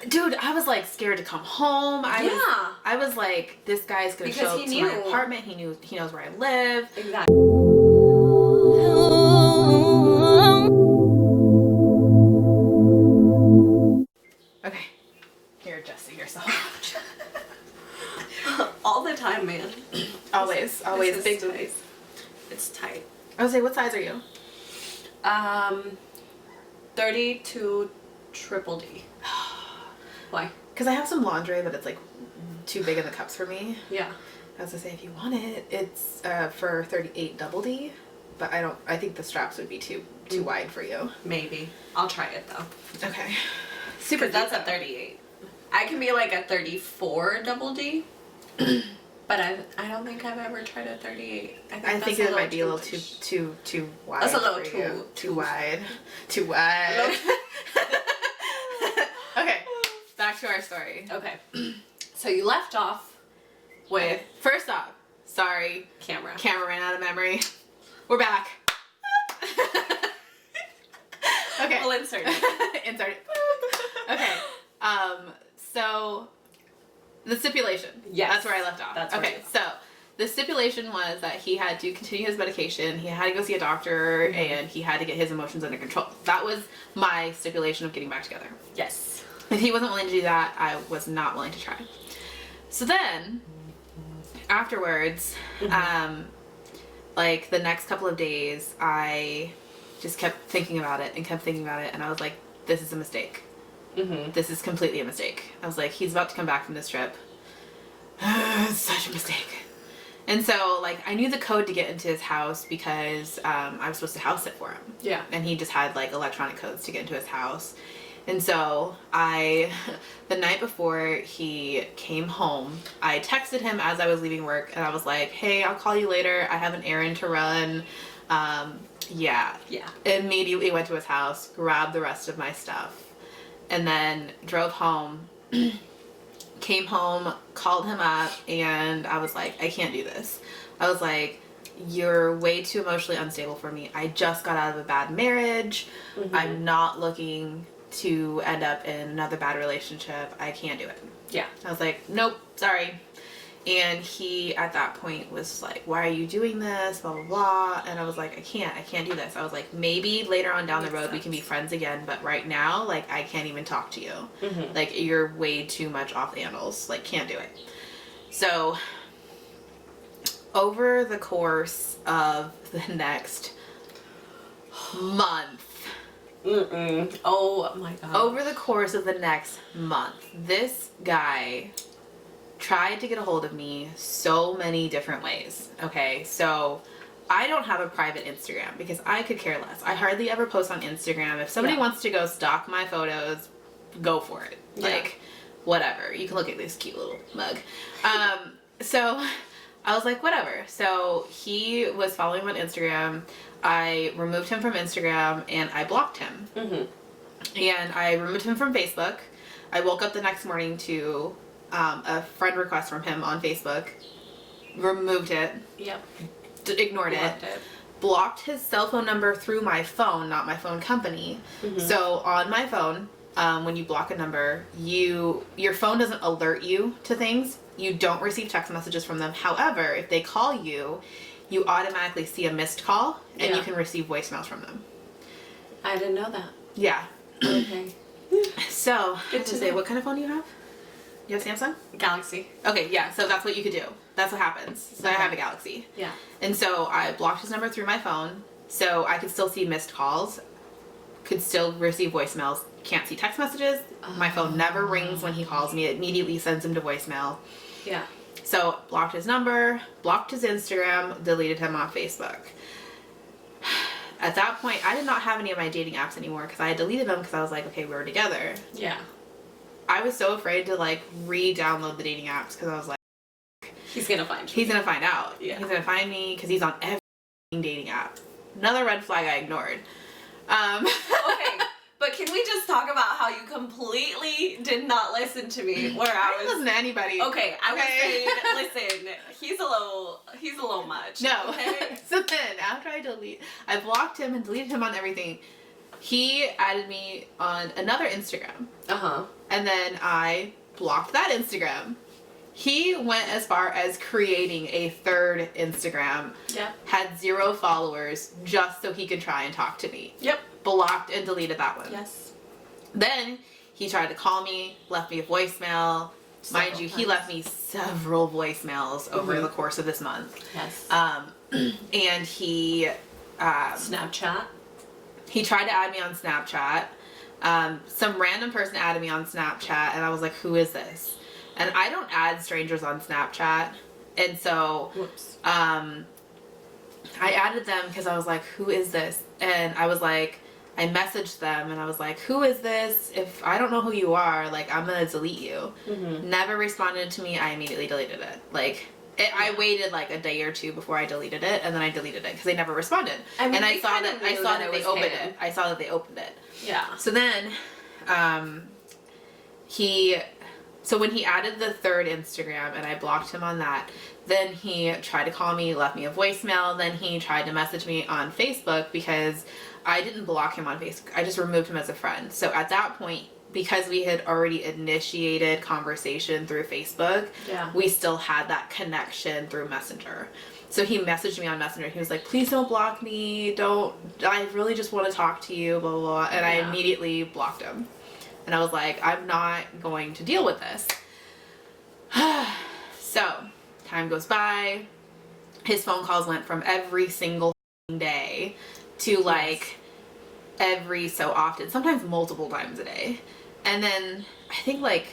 Dude, I was like scared to come home. I was like, this guy's gonna show up to my apartment. He knows where I live. Exactly. Okay, you're adjusting yourself. All the time, man. Always big booties. It's tight. I would say, what size are you? 32 triple D. Why? Because I have some lingerie, but it's like too big in the cups for me. Yeah. I was gonna say, if you want it, it's for 38 double D, but I think the straps would be too wide for you. Maybe. I'll try it though. Okay. Super. That's a 38. I can be like a 34 double D, but I don't think I've ever tried a 38. I think it might be a little too wide. That's a little too wide. Too wide. Okay. Back to our story. Okay. So you left off with first off, sorry, camera ran out of memory. We're back. Okay. We'll insert it. Insert it. Okay. So the stipulation. Yes. That's where I left off. That's okay. So the stipulation was that he had to continue his medication, he had to go see a doctor, and he had to get his emotions under control. That was my stipulation of getting back together. Yes. If he wasn't willing to do that, I was not willing to try. So then, afterwards, like the next couple of days, I just kept thinking about it, and I was like, this is a mistake. This is completely a mistake. I was like, he's about to come back from this trip. It's such a mistake. And so, like, I knew the code to get into his house because I was supposed to house sit for him. Yeah. And he just had, like, electronic codes to get into his house. And so the night before he came home, I texted him as I was leaving work, and I was like, hey, I'll call you later. I have an errand to run. Yeah. Immediately went to his house, grabbed the rest of my stuff, and then drove home, came home, called him up, and I was like, I can't do this. I was like, you're way too emotionally unstable for me. I just got out of a bad marriage. I'm not looking to end up in another bad relationship. I can't do it. Yeah. I was like, nope, sorry. And he, at that point, was like, why are you doing this? Blah, blah, blah. And I was like, I can't do this. I was like, maybe later on down the road we can be friends again, but right now, like, I can't even talk to you. Like, you're way too much off the handles. Like, can't do it. So, over the course of the next month, oh my god. over the course of the next month, this guy tried to get a hold of me so many different ways. Okay, so I don't have a private Instagram because I could care less. I hardly ever post on Instagram. If somebody wants to go stalk my photos, go for it. Like, whatever. You can look at this cute little mug. So I was like, whatever. So he was following me on Instagram. I removed him from Instagram and I blocked him. And I removed him from Facebook. I woke up the next morning to a friend request from him on Facebook, removed it, ignored it, blocked his cell phone number through my phone, not my phone company. So on my phone, when you block a number, your phone doesn't alert you to things. You don't receive text messages from them. However, if they call you, you automatically see a missed call and you can receive voicemails from them. I didn't know that. Yeah. Okay. So, good to say, what kind of phone do you have? You have Samsung? Galaxy. Okay, yeah, so that's what you could do. That's what happens. So I have a Galaxy. Yeah. And so I blocked his number through my phone, so I could still see missed calls, could still receive voicemails, can't see text messages. My phone never rings when he calls me. It immediately sends him to voicemail. Yeah. So blocked his number, blocked his Instagram, deleted him off Facebook. At that point, I did not have any of my dating apps anymore because I had deleted them because I was like, okay, we're together. Yeah. I was so afraid to like re-download the dating apps because I was like, he's gonna find you. He's gonna find out. Yeah. He's gonna find me because he's on every dating app. Another red flag I ignored. Okay, but can we just talk about how you completely did not listen to me? Where I didn't listen to anybody. Okay, I was saying, listen, he's a little much. No. Okay. So then after I blocked him and deleted him on everything. He added me on another Instagram. And then I blocked that Instagram. He went as far as creating a third Instagram. Yep. Had 0 followers just so he could try and talk to me. Yep. Blocked and deleted that one. Yes. Then he tried to call me, left me a voicemail. Mind you, he left me several voicemails over the course of this month. Yes. And he... Snapchat. He tried to add me on Snapchat. Some random person added me on Snapchat, and I was like, who is this? And I don't add strangers on Snapchat. And so... Whoops. I added them because I was like, who is this? And I was like... I messaged them and I was like, who is this? If I don't know who you are, like, I'm gonna delete you. Never responded to me. I immediately deleted it. Like, I waited like a day or two before I deleted it, and then I deleted it because they never responded. I mean, and I saw that they opened it. I saw that they opened it. Yeah. So then, so when he added the third Instagram and I blocked him on that, then he tried to call me, left me a voicemail. Then he tried to message me on Facebook because I didn't block him on Facebook. I just removed him as a friend. So at that point, because we had already initiated conversation through Facebook, we still had that connection through Messenger. So he messaged me on Messenger. He was like, please don't block me. I really just want to talk to you, blah, blah, blah. And I immediately blocked him. And I was like, I'm not going to deal with this. So time goes by. His phone calls went from every single day to like every so often, sometimes multiple times a day. And then I think like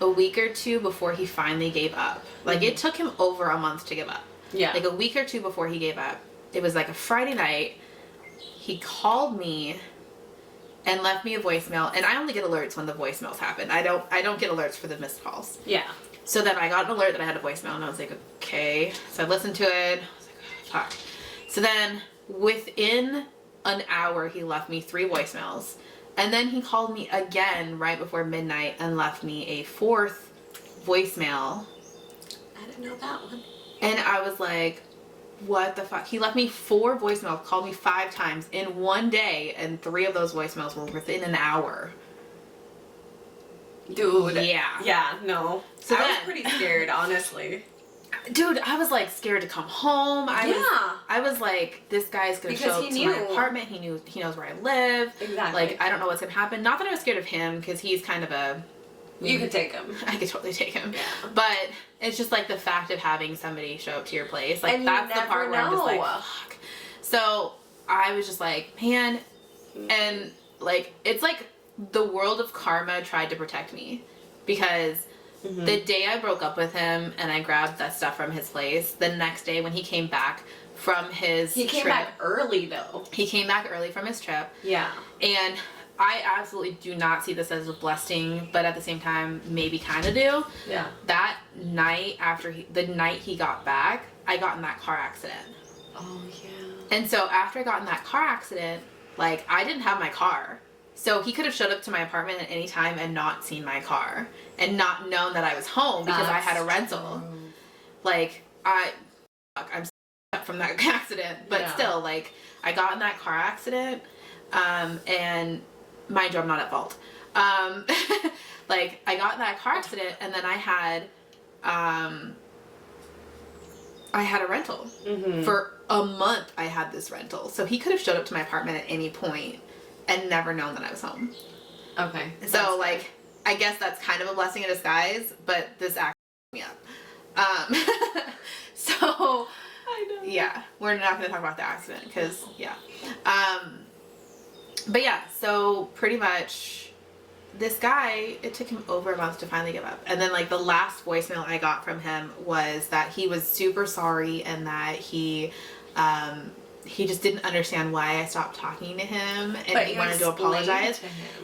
a week or two before he finally gave up. Like it took him over a month to give up. Yeah. Like a week or two before he gave up. It was like a Friday night. He called me and left me a voicemail. And I only get alerts when the voicemails happen. I don't get alerts for the missed calls. Yeah. So then I got an alert that I had a voicemail and I was like, okay. So I listened to it. I was like, oh, fuck. So then within an hour, he left me 3 voicemails. And then he called me again right before midnight and left me a 4th voicemail. I didn't know that one. And I was like, what the fuck? He left me 4 voicemails, called me 5 times in one day, and 3 of those voicemails were within an hour. Dude. Yeah. Yeah, no. So I was pretty scared, honestly. Dude, I was like scared to come home. I was like, this guy's gonna show up to my apartment. He knows where I live. Exactly. Like, I don't know what's gonna happen. Not that I was scared of him, because he's kind of a... You could take him. I could totally take him. Yeah. But it's just like the fact of having somebody show up to your place. Like, and that's the part where I'm just like, fuck. So I was just like, man, and like, it's like the world of karma tried to protect me, because the day I broke up with him and I grabbed that stuff from his place, the next day when he came back from his trip... He came back early, though. He came back early from his trip. Yeah. And I absolutely do not see this as a blessing, but at the same time, maybe kind of do. Yeah. That night, the night he got back, I got in that car accident. Oh, yeah. And so after I got in that car accident, like, I didn't have my car. So he could have showed up to my apartment at any time and not seen my car and not known that I was home because I had a rental. True. Like, I'm up from that accident, but still, like, I got in that car accident, and mind you, I'm not at fault. Like, I got in that car accident, and then I had a rental. For a month. I had this rental, so he could have showed up to my apartment at any point and never known that I was home. Okay. So, like, I guess that's kind of a blessing in disguise, but this actually me up. So, I know. Yeah, we're not going to talk about the accident, because, yeah. But yeah, so pretty much this guy, it took him over a month to finally give up. And then, like, the last voicemail I got from him was that he was super sorry and that he just didn't understand why I stopped talking to him, and he wanted to apologize.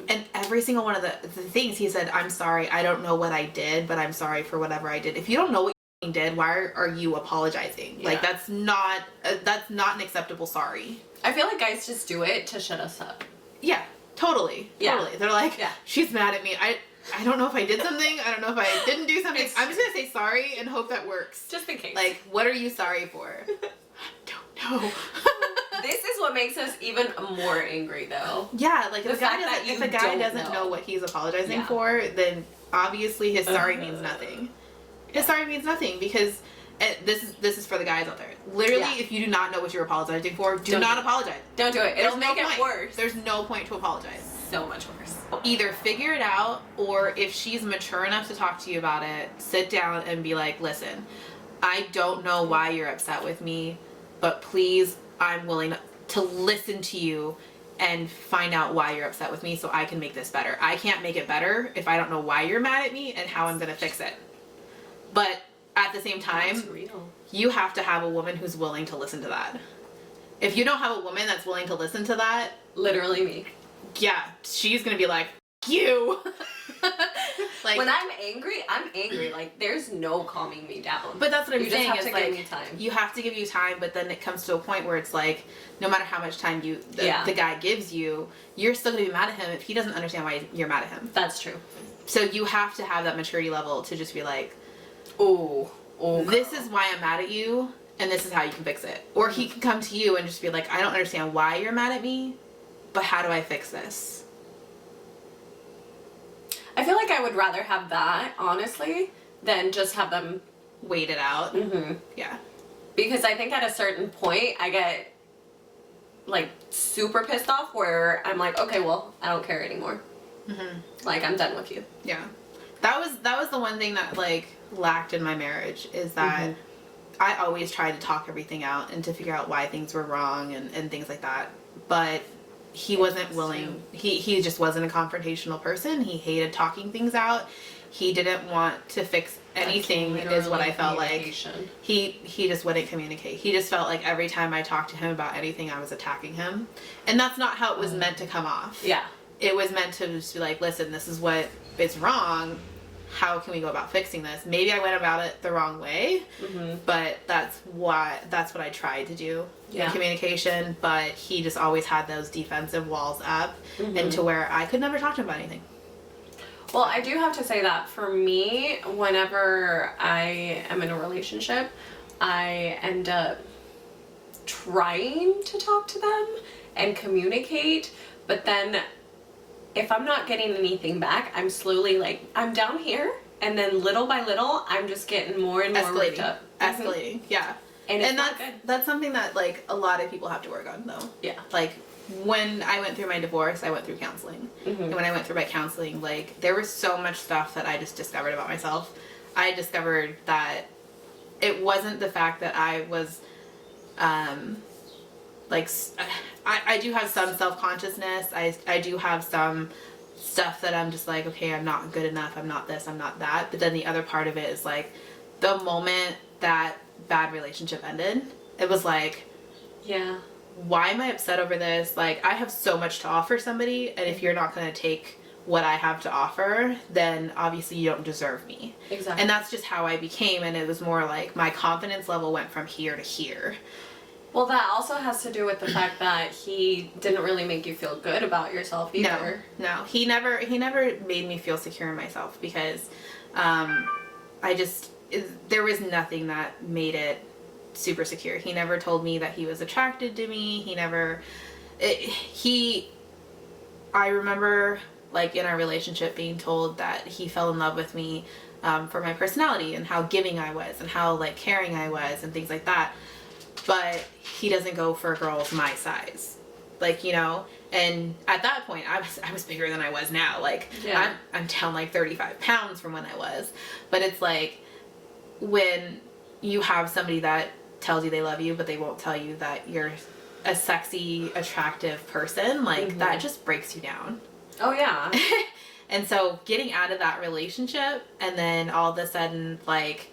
And every single one of the things he said, I'm sorry, I don't know what I did, but I'm sorry for whatever I did. If you don't know what you did, why are you apologizing? Yeah. Like, that's not an acceptable sorry. I feel like guys just do it to shut us up. Yeah, totally. Yeah. Totally. They're like, she's mad at me. I don't know if I did something. I don't know if I didn't do something. I'm just going to say sorry and hope that works. Just in case. Like, what are you sorry for? I don't know. This is what makes us even more angry, though. Yeah, like The if a guy fact that doesn't, if you a guy don't doesn't know what he's apologizing Yeah. for, then obviously his sorry means nothing. His sorry means nothing because this is for the guys out there. Literally, Yeah. if you do not know what you're apologizing for, do Don't not do it. apologize. Don't do it. It'll There's no make it point. worse. There's no point to apologize. So much worse. Either figure it out, or if she's mature enough to talk to you about it, sit down and be like, listen, I don't know why you're upset with me, but please, I'm willing to listen to you and find out why you're upset with me so I can make this better. I can't make it better if I don't know why you're mad at me and how I'm going to fix it. But at the same time, That's real. you have to have a woman who's willing to listen to that. If you don't have a woman that's willing to listen to that, Literally me. yeah, she's going to be like, you. Like, When I'm angry. Like, there's no calming me down. but that's what I'm You just saying have is to like give me time. you have to give you time, but then it comes to a point where it's like no matter how much time the guy gives you, you're still gonna be mad at him if he doesn't understand why you're mad at him. That's true. So you have to have that maturity level to just be like, Oh, this is why I'm mad at you, and this is how you can fix it. Or he can come to you and just be like, I don't understand why you're mad at me, but how do I fix this? I feel like I would rather have that, honestly, than just have them. Wait it out. Mm-hmm. Yeah. Because I think at a certain point, I get, like, super pissed off where I'm like, okay, well, I don't care anymore. Mm-hmm. Like, I'm done with you. Yeah. That was the one thing that like lacked in my marriage is that I always tried to talk everything out and to figure out why things were wrong and things like that. But he wasn't willing. He just wasn't a confrontational person. He hated talking things out. He didn't want to fix anything is what I felt like. He just wouldn't communicate. He just felt like every time I talked to him about anything, I was attacking him. And that's not how it was meant to come off. Yeah. It was meant to just be like, listen, this is what is wrong. How can we go about fixing this? Maybe I went about it the wrong way, but that's what I tried to do in communication. But he just always had those defensive walls up, and to where I could never talk to him about anything. Well, I do have to say that for me, whenever I am in a relationship, I end up trying to talk to them and communicate, but then if I'm not getting anything back, I'm slowly like, I'm down here, and then little by little, I'm just getting more and more worked up. Escalating, yeah. And that's something that like a lot of people have to work on though. Yeah. Like when I went through my divorce, I went through counseling. And when I went through my counseling, like there was so much stuff that I just discovered about myself. I discovered that it wasn't the fact that I was like I do have some self-consciousness. I do have some stuff that I'm just like, okay, I'm not good enough, I'm not this, I'm not that. But then the other part of it is like the moment that bad relationship ended, it was like, yeah, why am I upset over this? Like I have so much to offer somebody, and if you're not going to take what I have to offer, then obviously you don't deserve me. Exactly. And that's just how I became, and it was more like my confidence level went from here to here. Well, that also has to do with the fact that he didn't really make you feel good about yourself either. No. He never made me feel secure in myself because there was nothing that made it super secure. He never told me that he was attracted to me. I remember like in our relationship being told that he fell in love with me for my personality and how giving I was and how like caring I was and things like that. But he doesn't go for girls my size, like, you know. And at that point, I was bigger than I was now. Like, yeah. I'm down like 35 pounds from when I was. But it's like when you have somebody that tells you they love you, but they won't tell you that you're a sexy, attractive person, like that just breaks you down. Oh yeah. And so getting out of that relationship, and then all of a sudden, like,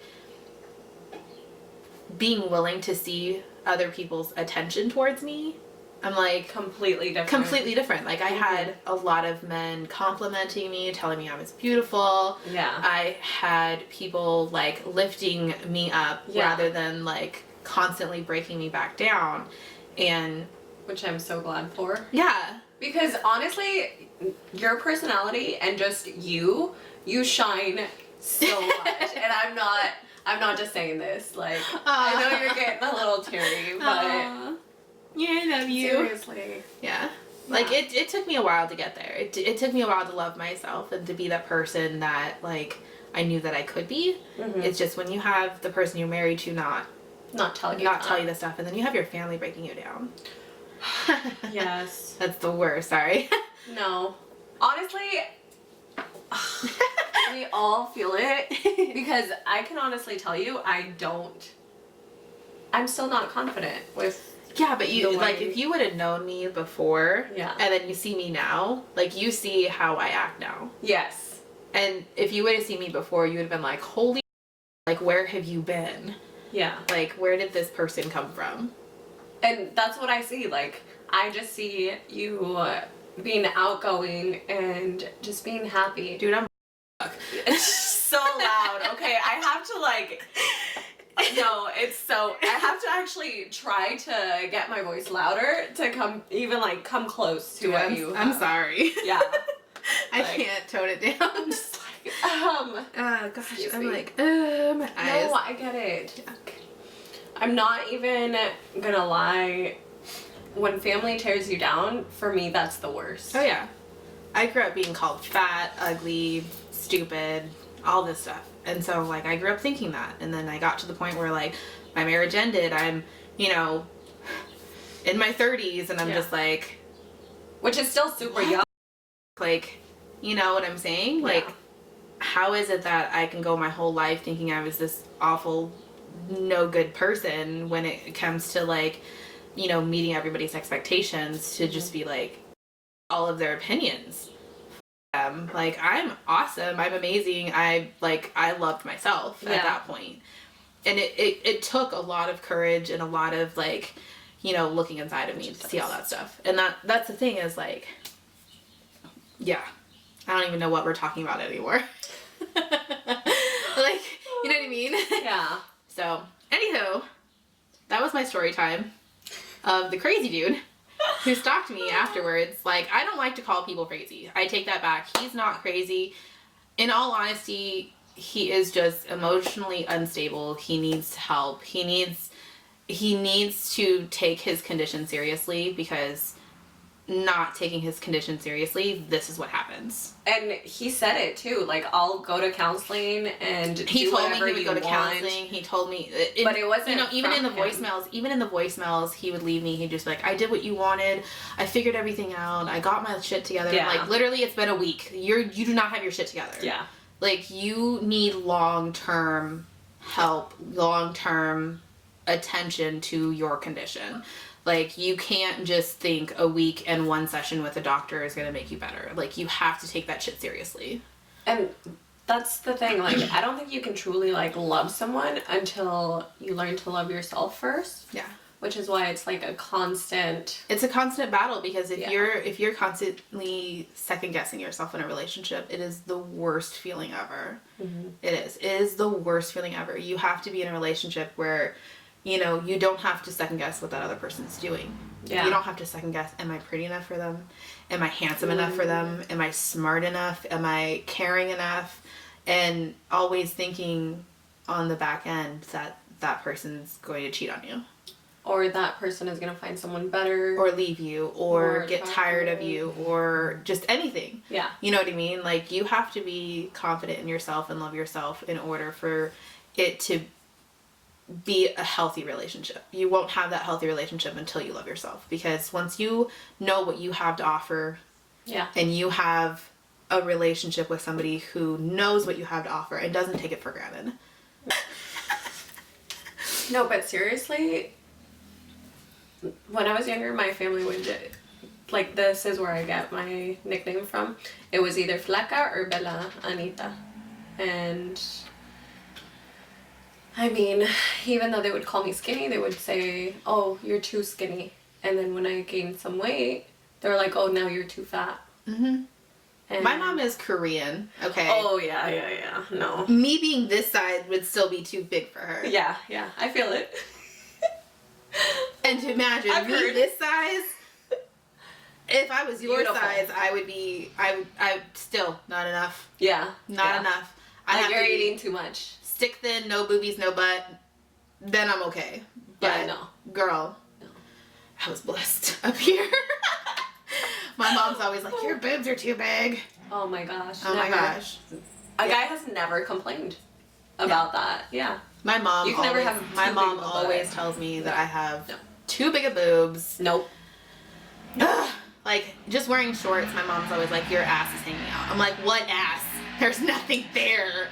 being willing to see other people's attention towards me, I'm like completely different. Like I had a lot of men complimenting me, telling me I was beautiful. Yeah. I had people like lifting me up rather than like constantly breaking me back down. And which I'm so glad for. Yeah. Because honestly, your personality and just you shine so much. And I'm not just saying this. Like, I know you're getting a little teary, but Yeah, I love you. Seriously. Yeah. Like, it took me a while to get there. It took me a while to love myself and to be that person that, like, I knew that I could be. Mm-hmm. It's just when you have the person you're married to not tell you the stuff, and then you have your family breaking you down. Yes. That's the worst. Sorry. No. Honestly, we all feel it, because I can honestly tell you, I'm still not confident with. Yeah, but you, like, if you would have known me before, yeah, and then you see me now, like, you see how I act now. Yes. And if you would have seen me before, you would have been like, holy, like, where have you been? Yeah. Like, where did this person come from? And that's what I see. Like, I just see you being outgoing and just being happy. Dude, I'm It's so loud. Okay, I have to, like... No, I have to actually try to get my voice louder to come close to what you have. I'm sorry. Yeah. I can't tone it down. I'm just like, gosh, I'm like, my eyes. No, I get it. Yeah. I'm not even gonna lie. When family tears you down, for me, that's the worst. Oh, yeah. I grew up being called fat, ugly, stupid, all this stuff. And so, like, I grew up thinking that. And then I got to the point where, like, my marriage ended. I'm, you know, in my 30s, and I'm just like... Which is still super young. Like, you know what I'm saying? Yeah. Like, how is it that I can go my whole life thinking I was this awful, no good person when it comes to, like, you know, meeting everybody's expectations to just be, like, all of their opinions? Like, I'm awesome, I'm amazing, I loved myself at that point. And it took a lot of courage and a lot of, like, you know, looking inside of me to see all that stuff. And that's the thing is, like, yeah, I don't even know what we're talking about anymore. Like, you know what I mean? Yeah. So, anywho, that was my story time of the crazy dude who stalked me afterwards. Like, I don't like to call people crazy. I take that back. He's not crazy. In all honesty, he is just emotionally unstable. He needs help. He needs to take his condition seriously, because not taking his condition seriously, this is what happens. And he said it too, like, I'll go to counseling and he told me he would go to counseling. He told me, but it wasn't, you know, even in the voicemails, he would leave me. He'd just be like, I did what you wanted. I figured everything out. I got my shit together. Yeah. Like, literally, it's been a week. You do not have your shit together. Yeah. Like, you need long-term help, long-term attention to your condition. Like, you can't just think a week and one session with a doctor is going to make you better. Like, you have to take that shit seriously. And that's the thing. Like, I don't think you can truly, like, love someone until you learn to love yourself first. Yeah. Which is why it's, like, a constant... It's a constant battle, because if you're constantly second-guessing yourself in a relationship, it is the worst feeling ever. Mm-hmm. It is the worst feeling ever. You have to be in a relationship where... You know, you don't have to second guess what that other person's doing. Yeah. You don't have to second guess, am I pretty enough for them? Am I handsome enough for them? Am I smart enough? Am I caring enough? And always thinking on the back end that that person's going to cheat on you. Or that person is going to find someone better. Or leave you. Or get tired of you. Or just anything. Yeah. You know what I mean? Like, you have to be confident in yourself and love yourself in order for it to be a healthy relationship. You won't have that healthy relationship until you love yourself, because once you know what you have to offer, and you have a relationship with somebody who knows what you have to offer and doesn't take it for granted. No, but seriously, when I was younger, my family would, like, this is where I get my nickname from. It was either Flaca or Bella Annita. And I mean, even though they would call me skinny, they would say, oh, you're too skinny. And then when I gained some weight, they were like, oh, now you're too fat. Mm-hmm. And my mom is Korean, okay? Oh, yeah. No. Me being this size would still be too big for her. Yeah. I feel it. And to imagine me this size, if I was your size, I would still not enough. Yeah. Not enough. You're eating too much. Stick thin, no boobies, no butt, then I'm okay. But, no. Girl. I was blessed up here. My mom's always like, your boobs are too big. Oh my gosh. Oh never. my gosh. A guy has never complained about that. Yeah. My mom You can always, never have my too mom big of a always butt. tells me that I have No. too big of boobs. Nope. Ugh. Like, just wearing shorts, my mom's always like, your ass is hanging out. I'm like, what ass? There's nothing there.